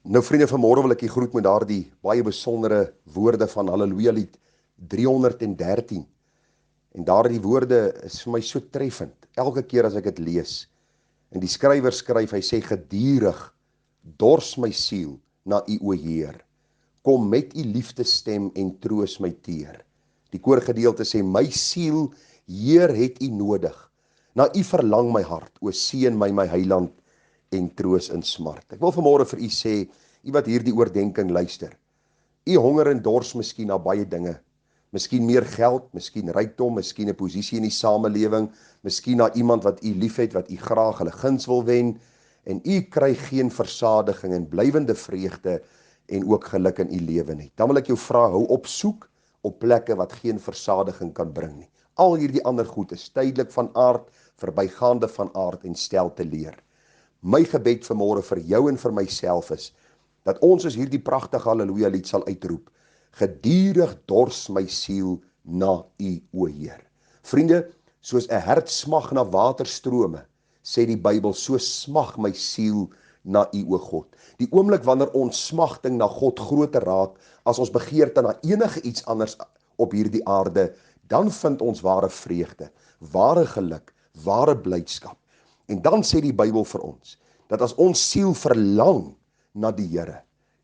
Nou vriende, vanmôre wil ek u groet met daardie baie besondere woorde van Halleluja lied 313. En daardie woorde is vir my so treffend, elke keer as ek dit lees. En die skrywer skryf, hy sê gedurig, dors my siel na u o Heer. Kom met u liefdesstem en troos my teer. Die koorgedeelte sê, my siel, Heer het u nodig. Na u verlang my hart, o seën my heiland en troos in smart. Ek wil vanmôre vir u sê, u wat hierdie oordenking luister, u honger en dors miskien na baie dinge, miskien meer geld, miskien rykdom, miskien 'n posisie in die samelewing, miskien na iemand wat u liefhet, wat u graag hulle guns wil wen, en u kry geen versadiging en blywende vreugde en ook geluk in u lewe nie. Dan wil ek jou vra, hou op soek op plekke wat geen versadiging kan bring nie. Al hierdie ander goed is tydelik van aard, verbygaande van aard en stel te leer. My gebed vanmôre vir jou en vir myself is, dat ons as hierdie pragtige Halleluja lied sal uitroep, gedurig dors my siel na u o Heer. Vriende, soos 'n hert smag na waterstrome, sê die Bybel, so smag my siel na u o God. Die oomblik wanneer ons smagting na God groter raak, as ons begeerte na enige iets anders op hierdie aarde, dan vind ons ware vreugde, ware geluk, ware blydskap. En dan sê die Bybel vir ons, dat as ons siel verlang na die Here,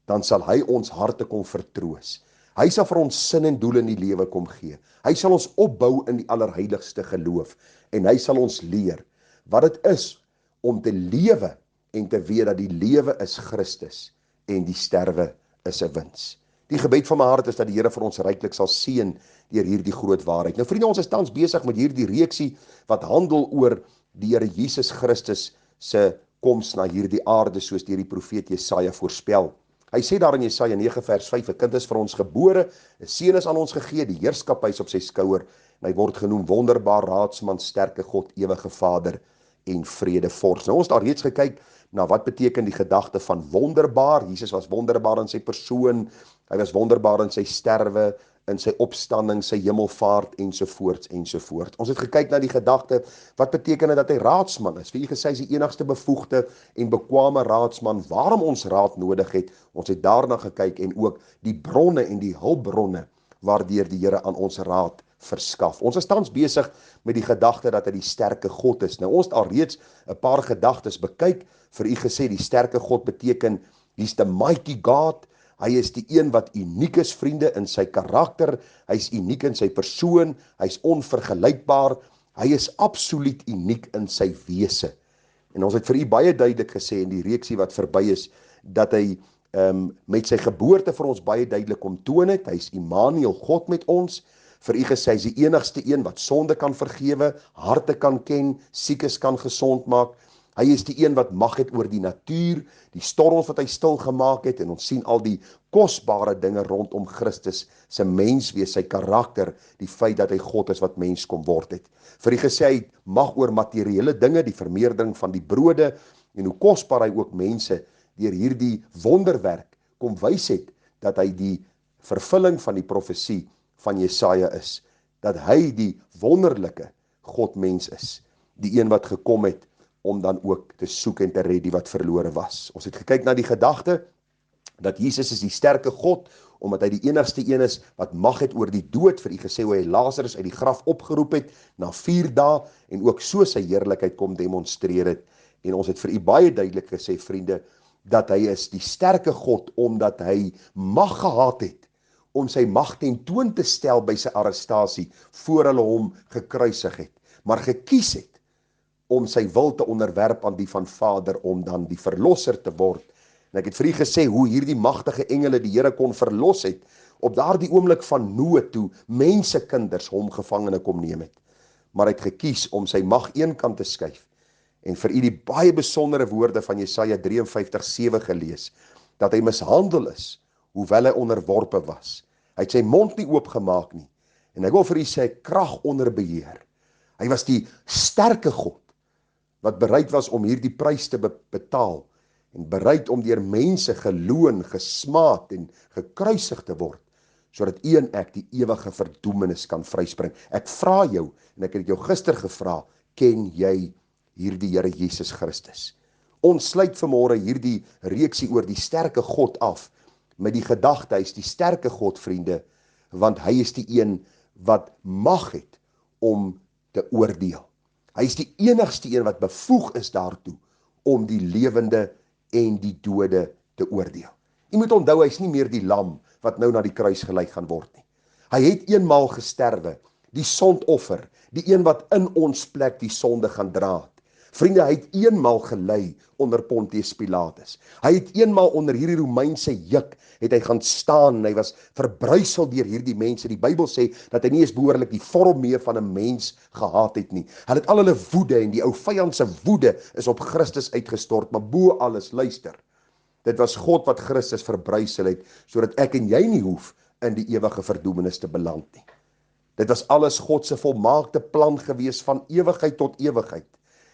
dan sal hy ons harte kom vertroos. Hy sal vir ons sin en doel in die lewe kom gee. Hy sal ons opbou in die allerheiligste geloof, en hy sal ons leer wat dit is om te lewe en te weet dat die lewe is Christus en die sterwe is 'n wins. Die gebed van my hart is dat die Here vir ons ryklik sal seën deur hierdie groot waarheid. Nou vriende, ons is tans besig met hierdie reeksie wat handel oor die Here Jesus Christus se koms na hierdie aarde, soos deur die profeet Jesaja voorspel. Hy sê daar in Jesaja 9 vers 5, 'n kind is vir ons gebore, 'n seun is aan ons gegee, die heerskappy is op sy skouer, en hy word genoem wonderbaar, raadsman, sterke God, ewige Vader en vredevors. Nou ons het al reeds gekyk na wat beteken die gedagte van wonderbaar. Jesus was wonderbaar in sy persoon, hy was wonderbaar in sy sterwe, in sy opstanding, sy hemelvaart ensovoorts ensovoorts. Ons het gekyk na die gedagte, wat beteken dit dat hy raadsman is? Vir u gesê, hy is die enigste bevoegde en bekwame raadsman, waarom ons raad nodig het. Ons het daarna gekyk en ook die bronne en die hulpbronne waardeur die Here aan ons raad verskaf. Ons is tans besig met die gedagte dat hy die sterke God is. Nou ons het al reeds 'n paar gedagtes bekyk. Vir u gesê, die sterke God beteken, he's the mighty God. Hy is die een wat uniek is, vriende, in sy karakter. Hy is uniek in sy persoon. Hy is onvergelykbaar. Hy is absoluut uniek in sy wese. En ons het vir u baie duidelik gesê in die reeksie wat verby is, dat hy met sy geboorte vir ons baie duidelik kom toon het. Hy is Immanuel, God met ons. Vir u gesê, hy is die enigste een wat sonde kan vergewe, harte kan ken, siekes kan gesond maak. Hy is die een wat mag het oor die natuur, die storms wat hy stil gemaak het, en ons sien al die kosbare dinge rondom Christus, sy menswees, sy karakter, die feit dat hy God is wat mens kom word het. Vir u gesê, hy mag oor materiële dinge, die vermeerdering van die brode, en hoe kosbaar hy ook mense deur hierdie wonderwerk kom wys het, dat hy die vervulling van die profesie van Jesaja is, dat hy die wonderlike Godmens is, die een wat gekom het om dan ook te soek en te red die wat verlore was. Ons het gekyk na die gedagte, dat Jesus is die sterke God, omdat hy die enigste een is wat mag het oor die dood. Vir u gesê hoe hy Lazarus uit die graf opgeroep het, na 4 dae, en ook so sy heerlikheid kom demonstreer het. En ons het vir u baie duidelik gesê, vriende, dat hy is die sterke God, omdat hy mag gehad het, om sy mag ten toon te stel by sy arrestasie, voor hulle hom gekruisig het, maar gekies het, om sy wil te onderwerp aan die van Vader, om dan die verlosser te word. En ek het vir u gesê, hoe hierdie magtige engele die Here kon verlos het, op daardie oomblik van nood toe, mensekinders hom gevangene kom neem het. Maar hy het gekies om sy mag een kant te skuif, en vir u die baie besondere woorde van Jesaja 53:7 gelees, dat hy mishandel is, hoewel hy onderworpe was. Hy het sy mond nie oopgemaak nie, en ek wil vir u sê, krag onder beheer. Hy was die sterke God, wat bereid was om hierdie prys te betaal, en bereid om deur mense geloon, gesmaad en gekruisig te word, sodat u en ek die ewige verdoemenis kan vryspring. Ek vra jou, en ek het jou gister gevra, ken jy hierdie Here Jesus Christus? Ons sluit vanmôre hierdie reeksie oor die sterke God af, met die gedagte, hy is die sterke God, vriende, want hy is die een wat mag het om te oordeel. Hy is die enigste een wat bevoeg is daartoe om die lewende en die dode te oordeel. Jy moet onthou, hy is nie meer die lam wat nou na die kruis gelei gaan word nie. Hy het eenmaal gesterwe, die sondoffer, die een wat in ons plek die sonde gaan dra het. Vriende, hy het eenmaal gelei onder Pontius Pilatus. Hy het eenmaal onder hierdie Romeinse juk, het hy gaan staan, en hy was verbruisel deur hierdie mense. Die Bybel sê dat hy nie eens behoorlik die vorm meer van 'n mens gehaat het nie. Hulle het al hulle woede, en die ou vyand se woede is op Christus uitgestort, maar bo alles, luister, dit was God wat Christus verbruisel het, sodat ek en jy nie hoef in die ewige verdoemenis te beland nie. Dit was alles God se volmaakte plan gewees van ewigheid tot ewigheid.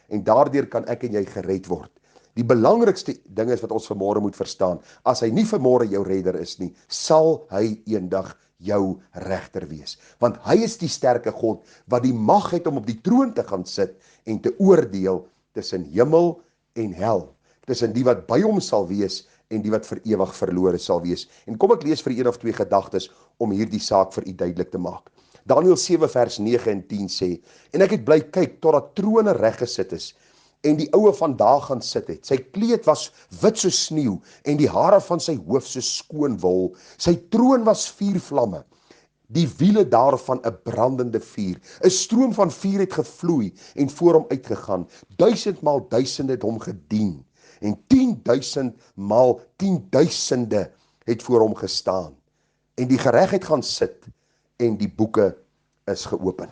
En daardeur kan ek en jy gered word. Die belangrikste ding is wat ons vanmôre moet verstaan, as hy nie vanmôre jou redder is nie, sal hy eendag jou regter wees. Want hy is die sterke God, wat die mag het om op die troon te gaan sit, en te oordeel tussen hemel en hel, tussen die wat by hom sal wees, en die wat vir ewig verlore sal wees. En kom ek lees vir een of twee gedagtes, om hierdie saak vir u duidelik te maak. Daniël 7 vers 9 en 10 sê, en ek het bly kyk, totdat trone reg gesit is, en die oue vandag gaan sit het. Sy kleed was wit soos sneeu, en die hare van sy hoof soos skoon wol. Sy troon was 4 vlamme, die wiele daarvan 'n brandende vuur. 'n Stroom van vuur het gevloei, en voor hom uitgegaan. 1000 maal duisende het hom gedien, en 10.000 maal 10.000 het voor hom gestaan. En die geregtigheid gaan sit, en die boeke is geopen.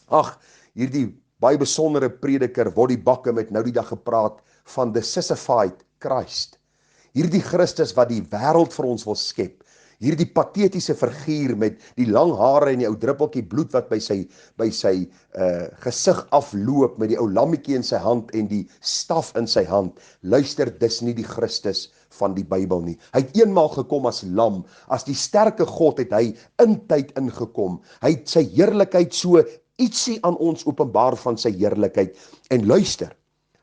Ag, hierdie baie besondere prediker, Woody Bakum, het nou die dag gepraat van the sissified Christ. Hierdie Christus wat die wêreld vir ons wil skep. Hierdie patetiese figuur met die lang hare en die ou druppeltjie bloed wat by sy gesig afloop, met die ou lammetjie in sy hand en die staf in sy hand. Luister, dis nie die Christus van die Bybel nie. Hy het eenmaal gekom as lam, as die sterke God het hy in tyd ingekom. Hy het sy heerlikheid so ietsie aan ons openbaar van sy heerlikheid. En luister,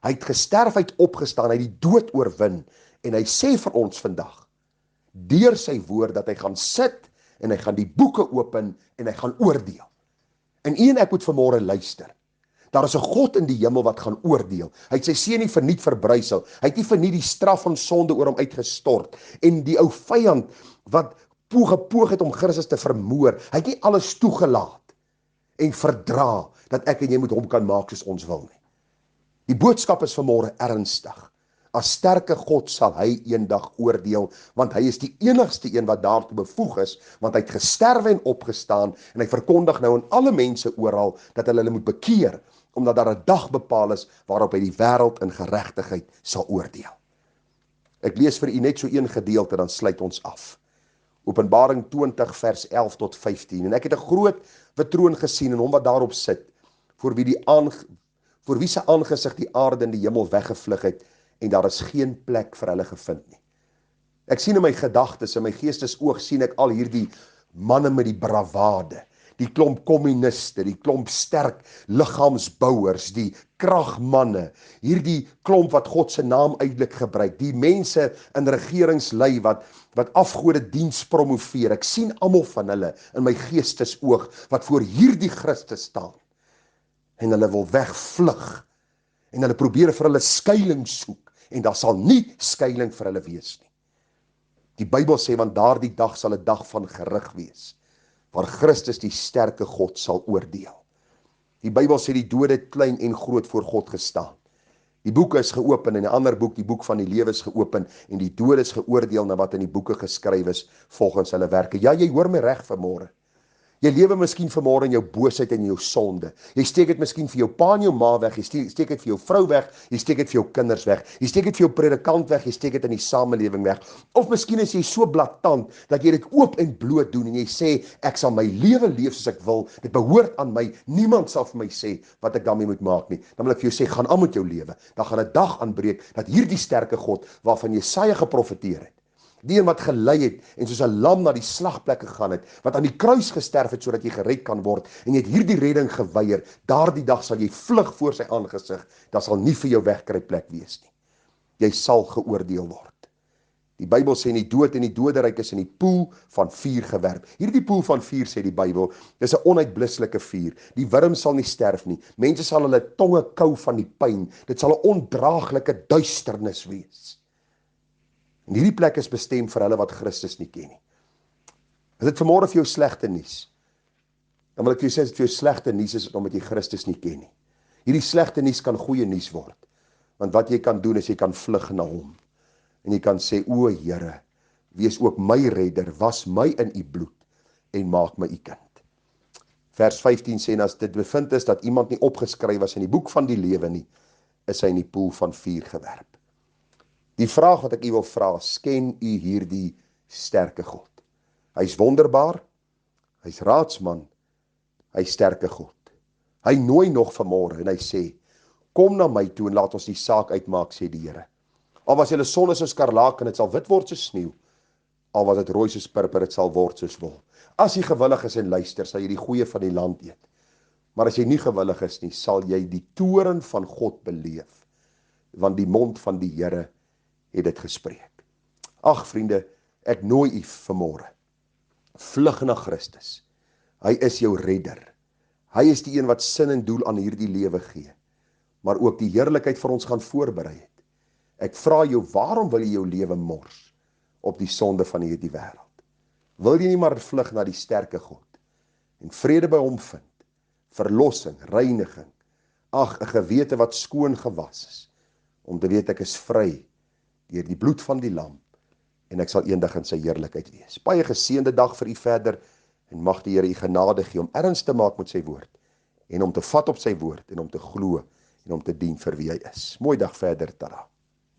hy het gesterf, hy het opgestaan, hy het die dood oorwin, en hy sê vir ons vandag, deur sy woord, dat hy gaan sit, en hy gaan die boeke open, en hy gaan oordeel. En u en ek moet vanmôre luister. Daar is 'n God in die hemel wat gaan oordeel. Hy het sy seun nie verniet verbruisel. Hy het nie verniet die straf van sonde oor hom uitgestort. En die ou vyand wat gepoog het om Christus te vermoor, hy het nie alles toegelaat en verdra dat ek en jy met hom kan maak soos ons wil nie. Die boodskap is vanmôre ernstig. As sterke God sal hy eendag oordeel, want hy is die enigste een wat daartoe bevoeg is, want hy het gesterwe en opgestaan, en hy verkondig nou aan alle mense oral, dat hulle moet bekeer, omdat daar 'n dag bepaal is, waarop hy die wêreld in geregtigheid sal oordeel. Ek lees vir u net so een gedeelte, dan sluit ons af. Openbaring 20 vers 11 tot 15, en ek het 'n groot wit troon gesien, en hom wat daarop sit, voor wie se aangesig die aarde en die hemel weggevlug het, en daar is geen plek vir hulle gevind nie. Ek sien in my gedagtes, in my geestesoog sien ek al hierdie manne met die bravade, die klomp kommuniste, die klomp sterk liggaamsbouers, die kragmanne, hierdie klomp wat God se naam uitelik gebruik, die mense in regeringslei wat afgode diens promoveer. Ek sien almal van hulle in my geestesoog wat voor hierdie Christus staan, en hulle wil wegvlug, en hulle probeer vir hulle skuiling soek, en daar sal nie skuiling vir hulle wees nie. Die Bybel sê, want daardie dag sal 'n dag van gerig wees, waar Christus die sterke God sal oordeel. Die Bybel sê die dode het klein en groot voor God gestaan. Die boeke is geopen, en 'n ander boek, die boek van die lewe is geopen, en die dode is geoordeel na wat in die boeke geskryf is, volgens hulle werke. Ja, jy hoor my reg vanmôre. Jy lewe miskien vanmôre in jou boosheid en jou sonde. Jy steek dit miskien vir jou pa en jou ma weg, jy steek dit vir jou vrou weg, jy steek dit vir jou kinders weg, jy steek dit vir jou predikant weg, jy steek dit in die samelewing weg. Of miskien is jy so blaatant dat jy dit oop en bloot doen, en jy sê, ek sal my lewe leef soos ek wil, dit behoort aan my, niemand sal vir my sê wat ek daarmee moet maak nie. Dan wil ek vir jou sê, gaan aan met jou lewe. Dan gaan 'n dag aanbreek dat hierdie sterke God waarvan Jesaja geprofeteer het, die een wat gelei het en soos 'n lam na die slagplek gegaan het, wat aan die kruis gesterf het sodat jy gered kan word, en jy het hierdie redding geweier, daardie dag sal jy vlug voor sy aangesig, daar sal nie vir jou wegkruipplek wees nie. jy sal geoordeel word. Die Bybel sê in die dood en die doderyk is in die poel van vuur gewerp. Hierdie poel van vuur, sê die Bybel, is 'n onuitblusselike vuur. Die wurm sal nie sterf nie. Mense sal hulle tonge kou van die pyn. Dit sal 'n ondraaglike duisternis wees. En hierdie plek is bestem vir hulle wat Christus nie ken nie. Is dit vanmôre vir jou slegte nuus? Dan wil ek vir jou sê, as dit vir jou slegte nuus is, omdat jy Christus nie ken nie. Hierdie slegte nuus kan goeie nuus word. Want wat jy kan doen is jy kan vlug na hom. En jy kan sê, o Here, wees ook my redder, was my in u bloed en maak my u kind. Vers 15 sê, en as dit bevind is dat iemand nie opgeskryf was in die boek van die lewe nie, is hy in die poel van vuur gewerp. Die vraag wat ek u wil vra, ken u hierdie sterke God? Hy's wonderbaar, hy's raadsman, hy's sterke God. Hy nooi nog vanmôre en hy sê, kom na my toe en laat ons die saak uitmaak, sê die Here. Al was julle sonne soos skarlaken, dit sal wit word soos sneeu. Al was dit rooi soos purper, dit sal word soos wol. As jy gewillig is en luister, sal jy die goeie van die land eet. Maar as jy nie gewillig is nie, sal jy die toorn van God beleef, want die mond van die Here het dit gespreek. Ag vriende, ek nooi u vanmôre. Vlug na Christus. Hy is jou redder. Hy is die een wat sin en doel aan hierdie lewe gee, maar ook die heerlikheid vir ons gaan voorberei het. Ek vra jou, waarom wil jy jou lewe mors op die sonde van hierdie wêreld? Wil jy nie maar vlug na die sterke God en vrede by hom vind, verlossing, reiniging, ag, 'n gewete wat skoon gewas is, om te weet ek is vry deur die bloed van die lam en ek sal eendag in sy heerlikheid wees. Baie geseënde dag vir u verder en mag die Here u genade gee om erns te maak met sy woord en om te vat op sy woord en om te glo en om te dien vir wie hy is. Mooi dag verder, tada.